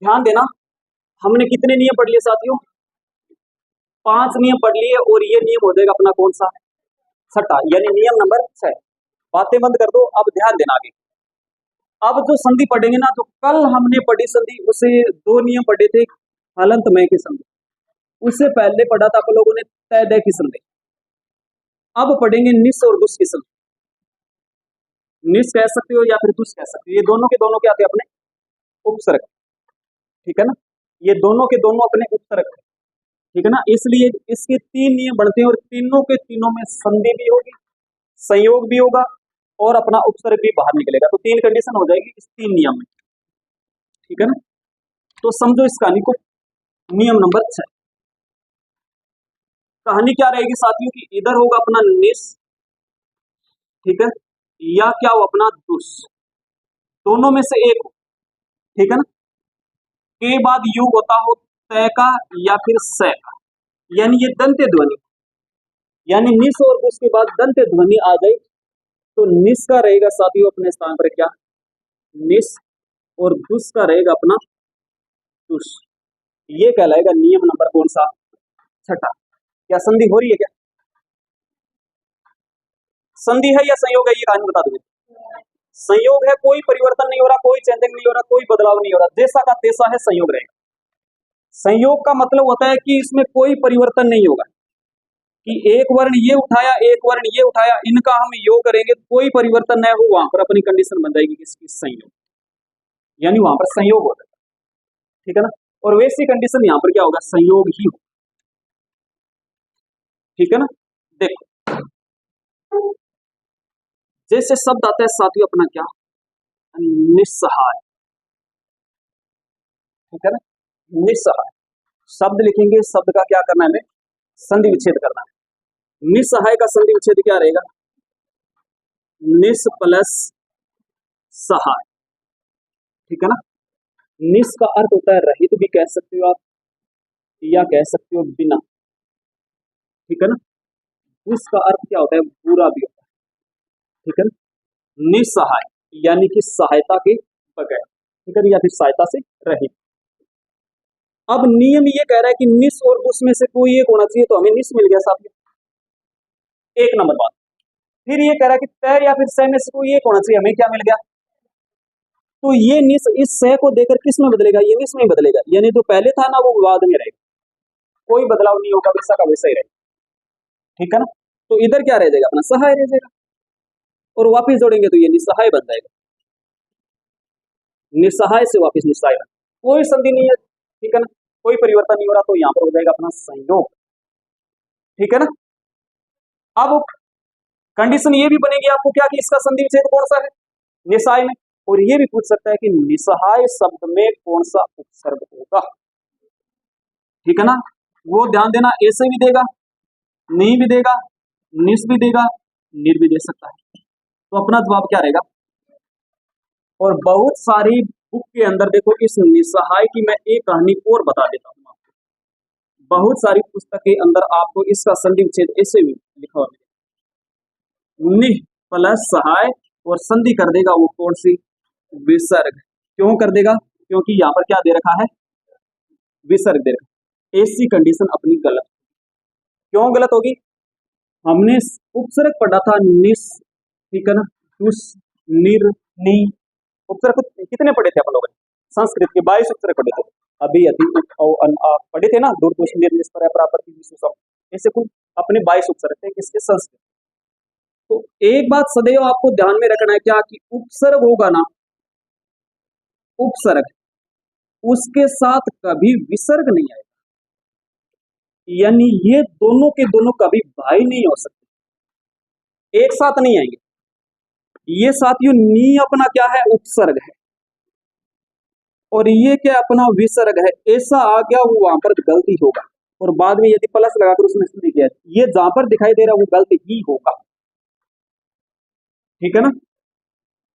ध्यान देना, हमने कितने नियम पढ़ लिए साथियों? 5 नियम पढ़ लिए और ये नियम हो जाएगा अपना कौन सा? छठा, यानी नियम नंबर 6। बातें बंद कर दो, अब ध्यान देना आगे। अब जो संधि पढ़ेंगे ना, तो कल हमने पढ़ी संधि, उसे 2 नियम पढ़े थे, हलंत में की संधि। उससे पहले पढ़ा था आप लोगों ने तय दय की संधि। अब पढ़ेंगे निस और दुस की संधि। निस कह सकते हो या फिर दुस कह सकते हो, ये दोनों के दोनों क्या थे? अपने उपसर्ग, ठीक है ना? ये दोनों के दोनों अपने उपसर्ग, ठीक है ना? इसलिए इसके 3 नियम बनते हैं और तीनों के तीनों में संधि भी होगी, संयोग भी होगा और अपना उपसर्ग भी बाहर निकलेगा। तो 3 कंडीशन हो जाएगी इस 3 नियम में, ठीक है ना? तो समझो इस कहानी को। नियम नंबर 6, कहानी क्या रहेगी साथियों की? इधर होगा अपना निस, ठीक है, या क्या हो अपना दुस, दोनों में से एक हो, ठीक है ना? के बाद युग होता हो तय का या फिर स का, यानी ये दंत्य ध्वनि, यानी निस और दुस के बाद दंत्य ध्वनि आ जाए तो निस का रहेगा साथियों अपने स्थान पर क्या? निस, और दुस का रहेगा अपना दुस। ये कहलाएगा नियम नंबर कौन सा? छठा। क्या संधि हो रही है? क्या संधि है या संयोग है? ये कहानी बता दो। संयोग है, कोई परिवर्तन नहीं हो रहा, कोई चेंजिंग नहीं हो रहा, कोई बदलाव नहीं हो रहा, जैसा का तैसा है, संयोग रहेगा। संयोग का मतलब होता है कि इसमें कोई परिवर्तन नहीं होगा, कि एक वर्ण ये उठाया, एक वर्ण ये उठाया, इनका हम योग करेंगे, कोई परिवर्तन न हो, वहां पर अपनी कंडीशन बन जाएगी किसकी? संयोग, यानी वहां पर संयोग हो जाएगा, ठीक है ना? और वैसी कंडीशन यहां पर क्या होगा? संयोग ही होगा, ठीक है ना? देखो, जैसे शब्द आता है साथियों अपना क्या? निस्सहाय, ठीक है ना? निस्सहाय शब्द लिखेंगे, शब्द का क्या करना है? हमें संधि विच्छेद करना है। निस्सहाय का संधि विच्छेद क्या रहेगा? निस प्लस सहाय, ठीक है ना? निस का अर्थ होता है रहित, भी कह सकते हो आप, या कह सकते हो बिना, ठीक है ना? उसका अर्थ क्या होता है? बुरा भी होता है, ठीक है ना? निस्सहाय यानी कि सहायता के बगैर, ठीक है, या फिर सहायता से रहित। अब नियम ये कह रहा है कि निस और दुस में से कोई एक होना चाहिए, तो हमें निस मिल गया साथियों, एक नंबर बात। फिर ये कह रहा है कि तय या फिर सह में से कोई एक होना चाहिए, हमें क्या मिल गया? तो ये निस इस सह को देकर किस में बदलेगा? ये निस में बदलेगा, यानी जो पहले था ना वो विवाद में रहेगा, कोई बदलाव नहीं होगा, वैसा का वैसा ही रहेगा, ठीक है ना? तो इधर क्या रह जाएगा? अपना सहाय रह जाएगा, और वापिस जोड़ेंगे तो ये निस्सहाय बन जाएगा, निस्सहाय से वापिस निस्सहाय, कोई संधि नहीं है, ठीक है ना? कोई परिवर्तन नहीं हो रहा, तो यहां पर हो जाएगा अपना संयोग, ठीक है ना? अब कंडीशन ये भी बनेगी आपको क्या, कि इसका संधि विच्छेद कौन सा है? निस्सहाय में। और ये भी पूछ सकता है कि निस्सहाय शब्द में कौन सा उपसर्ग होगा, ठीक है ना? वो ध्यान देना, ऐसे भी देगा, नहीं भी देगा, निस भी देगा, निर भी दे सकता है। तो अपना जवाब क्या रहेगा? और बहुत सारी बुक के अंदर देखो, इस निस्सहाय की मैं एक कहानी और बता देता हूँ आपको। बहुत सारी पुस्तक के अंदर आपको इसका संधि विच्छेद ऐसे भी लिखा हुआ है, निह प्लस सहाय, और संधि कर देगा वो कौन सी? विसर्ग। क्यों कर देगा? क्योंकि यहाँ पर क्या दे रखा है? विसर्ग दे रखा। ऐसी कंडीशन अपनी गलत। क्यों गलत होगी? हमने उपसर्ग पढ़ा था निस, ठीक है ना, दुस, निर, नी, उपसर्ग कितने पढ़े थे अपन लोगों ने? संस्कृत के 22 उपसर्ग पढ़े थे, अभी अति पढ़े थे ना, दूर दुष निर निस्पर प्रापर्ति विशेषम, ऐसे कुल अपने 22 उपसर्ग थे किसके? संस्कृत। तो एक बात सदैव आपको ध्यान में रखना है क्या, कि उपसर्ग होगा ना, उपसर्ग, उसके साथ कभी विसर्ग नहीं आएगा, यानी ये दोनों के दोनों कभी भाई नहीं हो सकते, एक साथ नहीं आएंगे। ये साथियों नी अपना क्या है? उपसर्ग है, और ये क्या अपना विसर्ग है, ऐसा आ गया वो वहां पर गलती होगा, और बाद में यदि प्लस लगाकर उसने संधि किया, ये जहां पर दिखाई दे रहा है वो गलती ही होगा, ठीक है ना?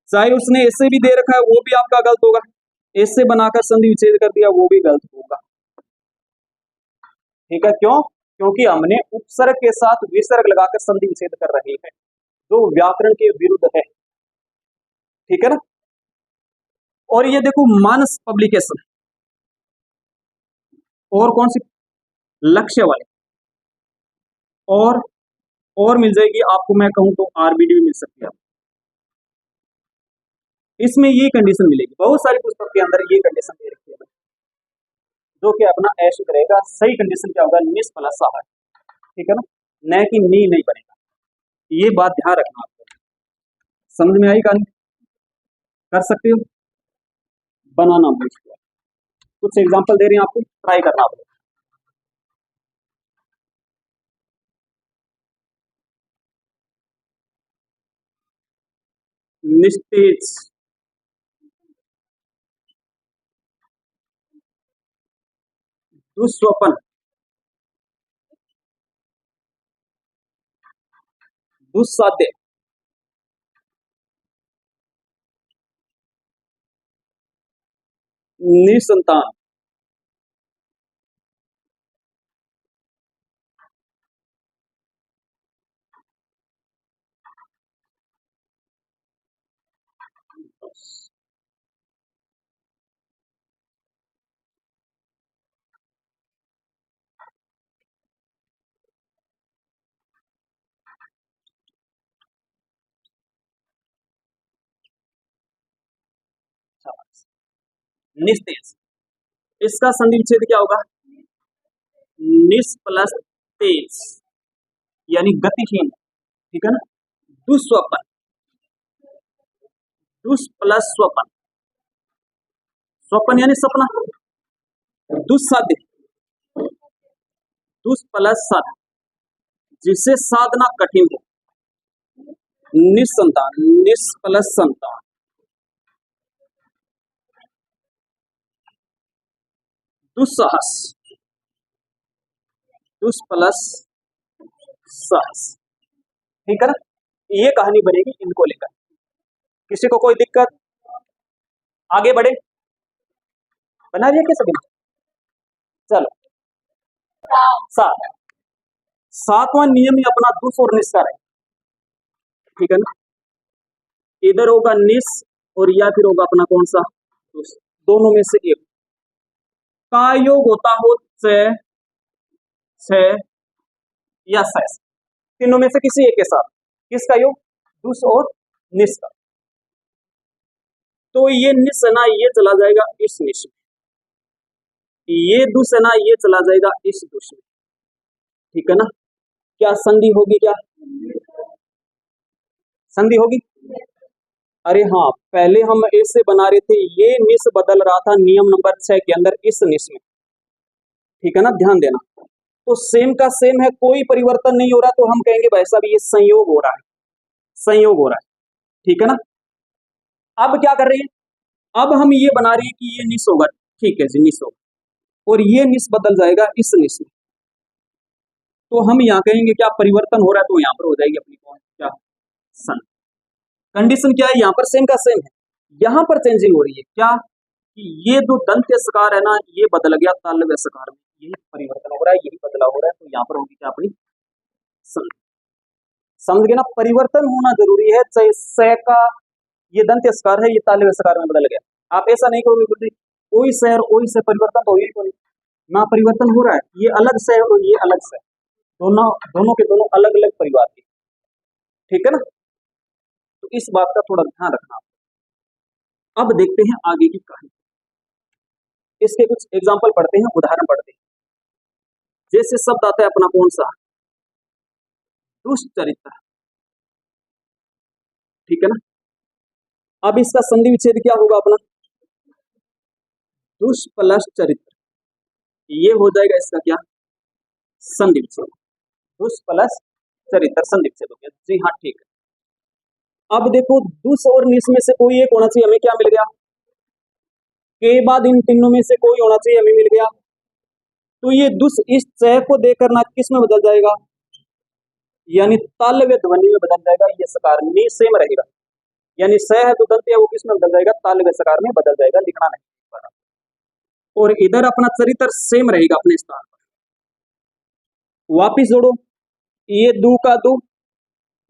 चाहे उसने ऐसे भी दे रखा है वो भी आपका गलत होगा, ऐसे बनाकर संधि विच्छेद कर दिया वो भी गलत होगा, ठीक है? क्यों? क्योंकि हमने उपसर्ग के साथ विसर्ग लगाकर संधि विच्छेद कर रहे हैं, जो व्याकरण के विरुद्ध है, ठीक है ना? और ये देखो मानस पब्लिकेशन, और कौन सी, लक्ष्य वाले, और मिल जाएगी आपको, मैं कहूं तो आरबीडी भी मिल सकती है। इसमें ये कंडीशन मिलेगी, बहुत सारी पुस्तक के अंदर ये कंडीशन दे रखी है, जो कि अपना ऐश करेगा। सही कंडीशन क्या होगा, निस प्लस सा है, ठीक है ना, न कि नी नहीं बनेगा। ये बात ध्यान रखना आपको। समझ में आई कहानी? कर सकते हो बनाना मुश्किल। कुछ एग्जांपल दे रहे हैं आपको, ट्राई करना पड़ेगा। निस्तेज, दुस्वपन, दुस्साध्य, निसंतान, निस्तेज। इसका संधि विच्छेद क्या होगा, निस प्लस तेज, यानी गतिहीन, ठीक है ना। दुस्वपन, दुस प्लस स्वपन, स्वपन यानी सपना, दुस्साध्य, दुस प्लस साध, जिसे साधना कठिन हो, निसंतान, निस प्लस संतान, दुस्साहस, दुस प्लस साहस, ठीक है ना। ये कहानी बनेगी इनको लेकर। किसी को कोई दिक्कत, आगे बढ़े, बना रही है क्या सभी? चलो, सात, सातवां नियम ही अपना दुस और निस का है, ठीक है ना। इधर होगा निस और या फिर होगा अपना कौन सा, दुस, दोनों में से एक का योग होता हो से, छ या सैस, तीनों में से किसी एक के साथ, किसका योग, दुस और निस का। तो ये निस है ना, ये चला जाएगा इस निस में, ये दुस है ना, ये चला जाएगा इस दुस में, ठीक है ना। क्या संधि होगी, क्या संधि होगी? अरे हाँ, पहले हम ऐसे बना रहे थे, ये निस बदल रहा था नियम नंबर 6 के अंदर इस निस में, ठीक है ना, ध्यान देना। तो सेम का सेम है, कोई परिवर्तन नहीं हो रहा, तो हम कहेंगे भाई साहब ये संयोग हो रहा है, संयोग हो रहा है, ठीक है ना। अब क्या कर रहे हैं, अब हम ये बना रहे हैं कि ये निस होगा, ठीक है जी, निस होगा, और ये निस बदल जाएगा इस निस में, तो हम यहाँ कहेंगे क्या परिवर्तन हो रहा है, तो यहाँ पर हो जाएगी अपनी कौन, क्या, सन। कंडीशन क्या है, यहाँ पर सेम का सेम है, यहाँ पर चेंजिंग हो रही है, क्या कि ये जो दंत्य सकार है ना, ये बदल गया तालव्य सकार में, यही परिवर्तन हो रहा है, यही बदलाव हो रहा है, तो यहाँ पर होगी क्या अपनी सन। समझ गए ना, परिवर्तन होना जरूरी है, चाहे स का ये दंत्य सकार है, ये तालव्य सकार में बदल गया। आप ऐसा नहीं करोगे बोलते कोई शहर कोई से परिवर्तन तो ही नहीं ना, परिवर्तन हो रहा है, ये अलग से और ये अलग से, दोनों दोनों के दोनों अलग अलग परिवार के, ठीक है ना। तो इस बात का थोड़ा ध्यान रखना। अब देखते हैं आगे की कहानी, इसके कुछ एग्जाम्पल पढ़ते हैं, उदाहरण पढ़ते हैं। जैसे शब्द आता है अपना कौन सा, दुष्चरित्र, ठीक है ना। अब इसका संधि विच्छेद क्या होगा अपना, दुष् प्लस चरित्र, ये हो जाएगा इसका क्या, संधि विच्छेद, दुष् प्लस चरित्र संधि विच्छेद हो गया, जी हाँ ठीक है। अब देखो दुष् और निस में से कोई एक होना चाहिए, हमें क्या मिल गया, के बाद इन तीनों में से कोई होना चाहिए, हमें मिल गया। तो ये दुष् इस च को देकर ना किस में बदल जाएगा, यानी तालव्य ध्वनि में बदल जाएगा, ये सकार नि सेम रहेगा, यानी स है तो दंत है वो किस में बदल जाएगा, तालव्य सकार में बदल जाएगा, लिखना नहीं पड़ा। और इधर अपना चरित्र सेम रहेगा अपने स्थान पर। वापिस जोड़ो, ये दू का दू,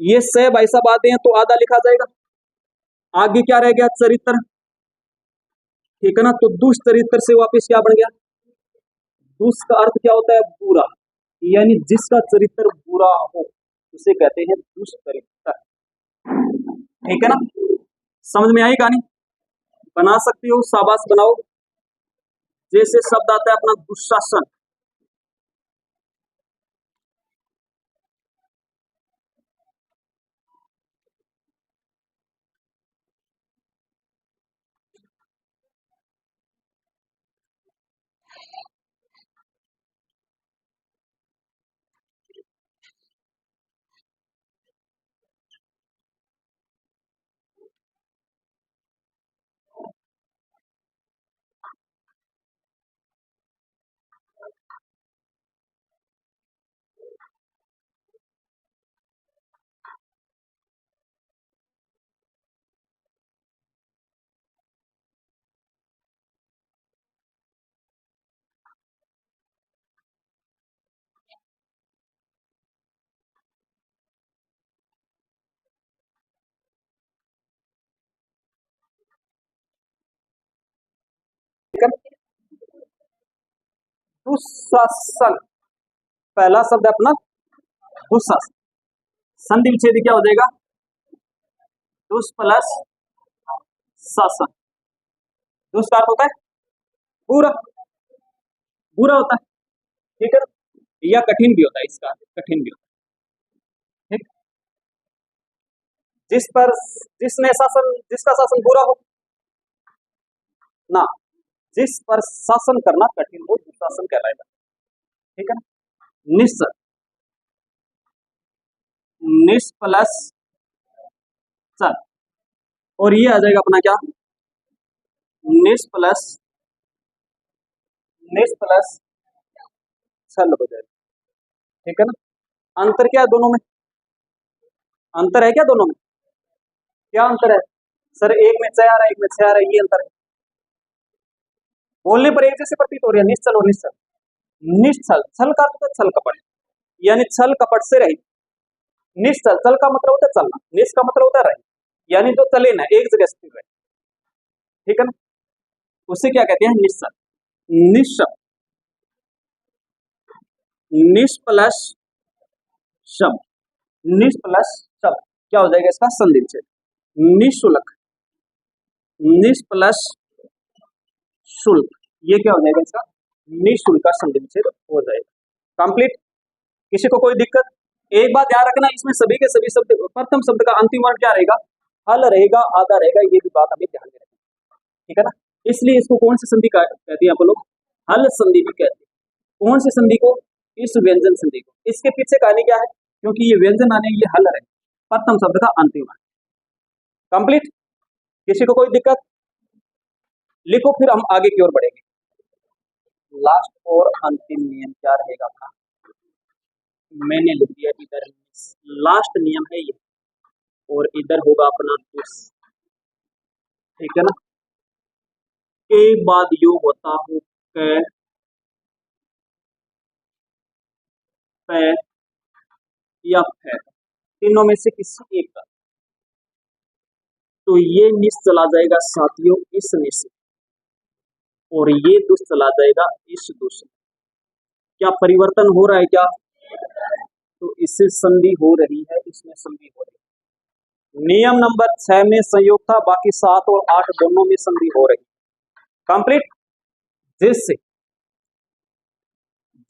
ये स भाई साहब आते हैं तो आधा लिखा जाएगा, आगे क्या रह गया, चरित्र, ठीक है ना। तो दुष्चरित्र से वापिस क्या बन गया, दुष्ट का अर्थ क्या होता है? बुरा, यानी जिसका चरित्र बुरा हो उसे कहते हैं दुष्चरित्र। ठीक है ना? समझ में आई कहानी? बना सकती हो, शाबाश बनाओ। जैसे शब्द आता है अपना दुशासन, ठीक है? दुशासन, पहला शब्द है अपना दुशासन। संधि विच्छेद क्या हो जाएगा? दुष् प्लस शासन। दुष्ट का अर्थ होता है बुरा, बुरा होता है। ठीक है? या कठिन भी होता है, इसका कठिन भी होता है। ठीक? जिस पर, जिसने शासन, जिसका शासन बुरा हो ना, जिस पर शासन करना कठिन हो दुशासन कहलाएगा। ठीक है ना? निस, निस प्लस सन, और ये आ जाएगा अपना क्या? निस प्लस, निस प्लस छल हो जाएगा। ठीक है ना? अंतर क्या है दोनों में? अंतर है क्या दोनों में? क्या अंतर है सर? एक में च आ रहा है, एक में छ आ रहा है, ये अंतर है। बोलने पर एक जैसे प्रतीत हो रही है, निश्चल और निश्चल। निश्चल, छल का अर्थ होता है छल कपट, यानी छल कपट से रहित। निश्चल, छल का मतलब होता है चलना, निश का मतलब होता है रहित, यानी जो चले ना, एक जगह स्थिर रहे। ठीक है ना? उसे क्या कहते हैं? निश्चल। निश्चल, निश प्लस शब्द, निश प्लस शब्द क्या हो जाएगा इसका? संधि विच्छेद। निशुल्क, निश प्लस शुल्क, ये क्या हो जाएगा इसका? निशुल्क का संधि विच्छेद हो जाएगा। कंप्लीट? किसी को कोई दिक्कत? एक बात ध्यान रखना, इसमें सभी के सभी शब्द, प्रथम शब्द का अंतिम वर्ण क्या रहेगा? हल रहेगा, आधा रहेगा, ये भी बात हमें ध्यान में रखनी। ठीक है ना? इसलिए इसको कौन सी संधि कहती है आप लोग? हल संधि भी कहते हैं। कौन सी संधि को? इस व्यंजन संधि को। इसके पीछे कहानी क्या है? क्योंकि ये व्यंजन आने, ये हल रहे, प्रथम शब्द का अंतिम वर्ण। कंप्लीट? किसी को कोई दिक्कत? लिखो, फिर हम आगे की ओर बढ़ेंगे। लास्ट और अंतिम नियम क्या रहेगा अपना? मैंने लिख दिया इधर, लास्ट नियम है ये, और इधर होगा अपना दुस। ठीक है ना? के बाद योग होता हूं क, पे या फे, तीनों में से किसी एक का, तो ये निस चला जाएगा साथियों इस निस, और ये दुस चला जाएगा इस दुस। क्या परिवर्तन हो रहा है क्या? तो इससे संधि हो रही है, इसमें संधि हो रही है। नियम नंबर 6 में संयोग था, बाकी 7 और 8 दोनों में संधि हो रही है। कंप्लीट? जैसे,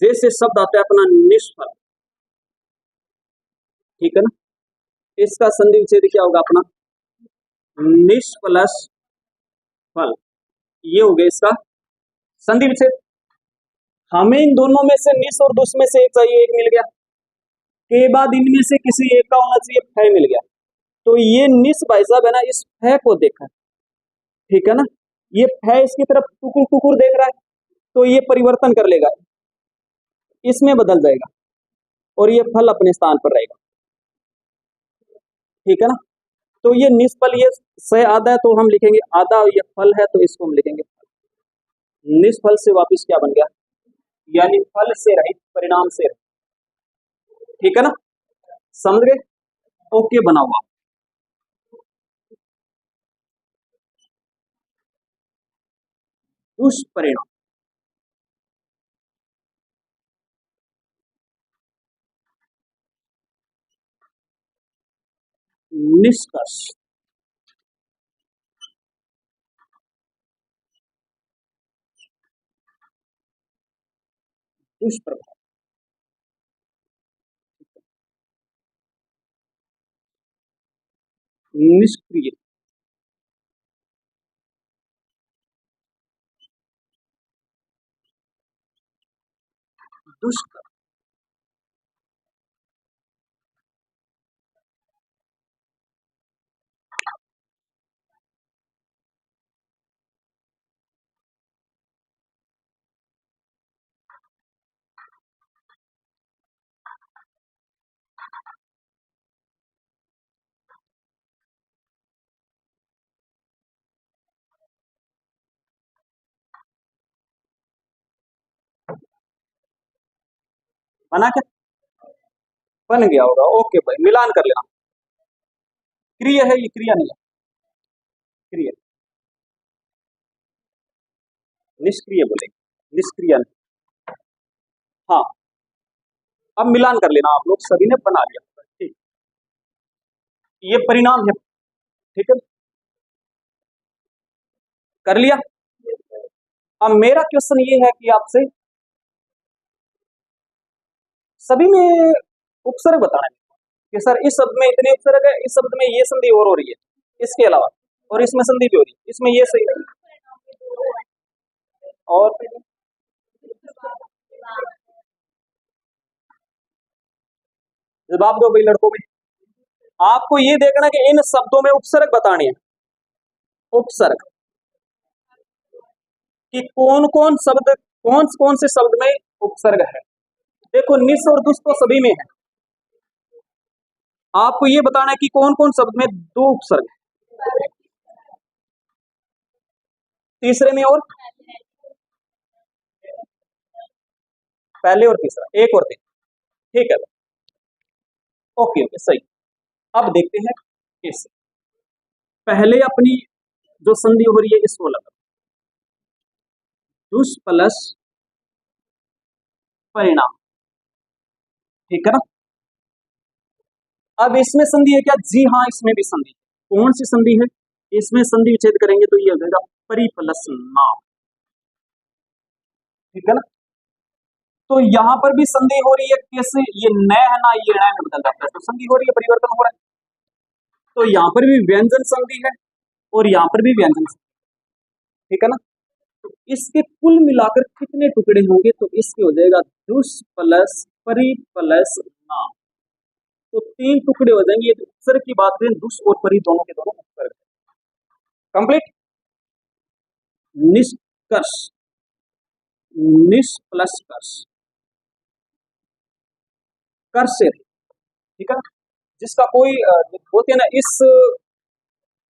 जैसे शब्द आता है अपना निष्फल। ठीक है ना? इसका संधि विच्छेद क्या होगा अपना? निष प्लस फल, ये हो गया इसका संधि विच्छेद। हमें इन दोनों में से निस और दुस में से एक चाहिए, एक मिल गया। के बाद इनमें से किसी एक का होना चाहिए, फै मिल गया। तो ये निस भाई साहब है ना, इस फै को देखा। ठीक है ना? ये फै इसकी तरफ टुकुर टुकुर देख रहा है, तो ये परिवर्तन कर लेगा, इसमें बदल जाएगा, और ये फल अपने स्थान पर रहेगा। ठीक है ना? तो ये निष्फल, ये से आधा है तो हम लिखेंगे आधा, ये फल है तो इसको हम लिखेंगे फल। निष्फल से वापिस क्या बन गया? यानी फल से रहित, परिणाम से रहित। ठीक है ना? समझ गए? ओके बना हुआ। दुष्परिणाम, निष्कर्ष, दुष्प्रभाव, निष्क्रिय, दुष्कर, बना क्या? बन गया होगा। ओके भाई, मिलान कर लेना। क्रिय है ये, क्रिया नहीं है, क्रिय, निष्क्रिय बोलेंगे, निष्क्रिय नहीं। हाँ, अब मिलान कर लेना, आप लोग सभी ने बना लिया, ठीक। ये परिणाम है, ठीक है, कर लिया। अब मेरा क्वेश्चन ये है कि आपसे सभी में उपसर्ग बताना है कि सर इस शब्द में इतने उपसर्ग है, इस शब्द में ये संधि और हो रही है, इसके अलावा, और इसमें संधि भी हो रही है, इसमें ये सही है। और जवाब दो भाई लड़कों में। आपको ये देखना कि इन शब्दों में उपसर्ग बताने हैं, उपसर्ग कि कौन कौन शब्द, कौन कौन से शब्द में उपसर्ग है। देखो निस और दुस तो सभी में है, आपको ये बताना है कि कौन कौन शब्द में दो उपसर्ग है, तीसरे में और पहले और तीसरा, एक और तीन, ठीक है। ओके ओके सही। अब देखते हैं कैसे। पहले अपनी जो संधि हो रही है इसको लगा, दुष प्लस परिणाम, ठीक है ना। अब इसमें संधि है क्या? जी हाँ, इसमें भी संधि है। कौन सी संधि है? इसमें संधि विच्छेद करेंगे तो ये हो जाएगा परि प्लस नाम, ठीक है ना। तो यहां पर भी संधि हो रही है, कैसे? ये न है ना, ये न में बदल जाता है, तो संधि हो रही है, परिवर्तन हो रहा है। तो यहां पर भी व्यंजन संधि है और यहां पर भी व्यंजन संधि, ठीक है ना। तो इसके कुल मिलाकर कितने टुकड़े होंगे? तो इसके हो जाएगा दुष प्लस परि प्लस नाम, तो तीन टुकड़े हो जाएंगे। ये उपसर्ग की बात करें, दुष और परि दोनों के दोनों उपसर्ग, कंप्लीट। निष्कर्ष, निष प्लस कर्ष, कर से, ठीक है ना। जिसका कोई होते हैं ना इस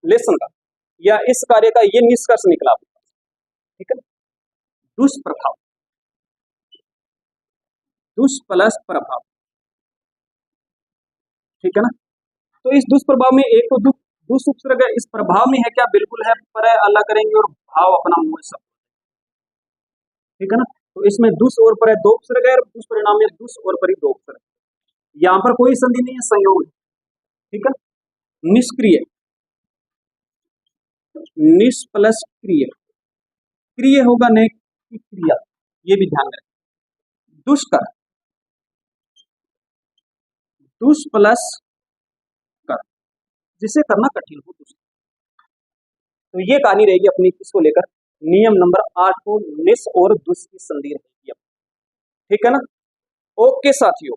लेसन का या इस कार्य का ये निष्कर्ष निकला, ठीक है। दुष्प्रभाव, दुष प्लस प्रभाव, ठीक है ना। तो इस दुष्प्रभाव में एक तो दुष उपसर्ग है, इस प्रभाव में है क्या? बिल्कुल है, पर अलग करेंगे और भाव अपना मूल शब्द, ठीक है ना। तो इसमें दुष और पर दो उपसर्ग है, दुष्परिणाम में दुष और परि दो उपसर्ग, यहां पर कोई संधि नहीं है, संयोग है, ठीक है। निष्क्रिय, निष प्लस क्रिय, क्रिय होगा नहीं की क्रिया, ये भी ध्यान रखें। दुष्कर, दुष प्लस कर, जिसे करना कठिन हो दुष्कर। तो ये कहानी रहेगी अपनी किसको लेकर, नियम नंबर 8 को, निस और दुष की संधि रहेगी, ठीक है ना। ओके साथियों।